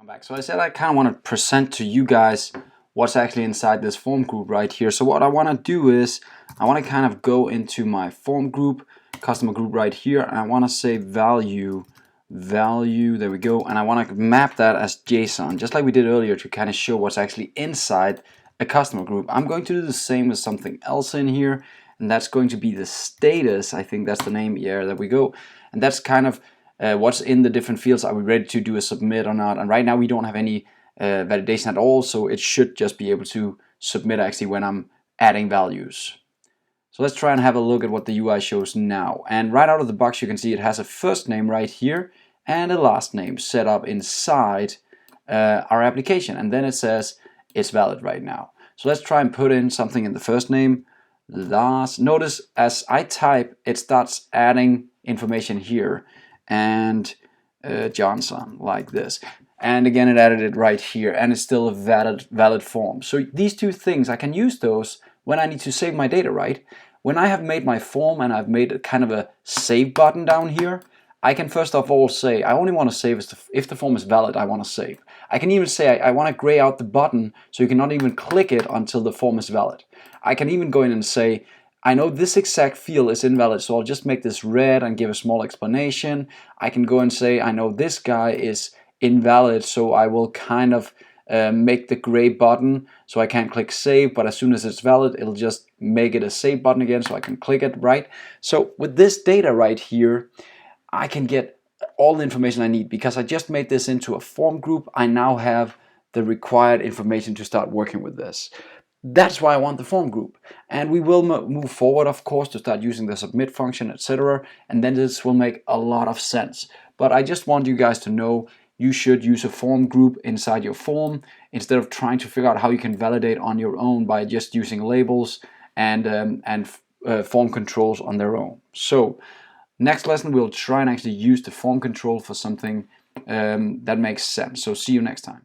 I'm back. So I said I kind of want to present to you guys what's actually inside this form group right here. So what I want to do is I want to kind of go into my form group, customer group right here, and I want to say value, there we go, and I want to map that as JSON, just like we did earlier, to kind of show what's actually inside a customer group. I'm going to do the same with something else in here, and that's going to be the status. I think that's the name. Yeah, there we go. And that's kind of what's in the different fields. Are we ready to do a submit or not? And right now we don't have any validation at all, so it should just be able to submit actually when I'm adding values. So let's try and have a look at what the UI shows now. And right out of the box you can see it has a first name right here and a last name set up inside our application, and then it says it's valid right now. So let's try and put in something in the first name, last. Notice as I type, it starts adding information here, and Johnson, like this. And again, it added it right here, and it's still a valid form. So these two things, I can use those when I need to save my data, right? When I have made my form and I've made a kind of a save button down here, I can first of all say I only want to save if the form is valid. I want to save. I can even say I want to gray out the button so you cannot even click it until the form is valid. I can even go in and say, I know this exact field is invalid, so I'll just make this red and give a small explanation. I can go and say, I know this guy is invalid, so I will kind of make the gray button so I can't click save, but as soon as it's valid, it'll just make it a save button again so I can click it, right? So with this data right here, I can get all the information I need because I just made this into a form group. I now have the required information to start working with this. That's why I want the form group, and we will move forward, of course, to start using the submit function, etc., and then this will make a lot of sense. But I just want you guys to know you should use a form group inside your form instead of trying to figure out how you can validate on your own by just using labels and form controls on their own. So next lesson we'll try and actually use the form control for something that makes sense. So see you next time.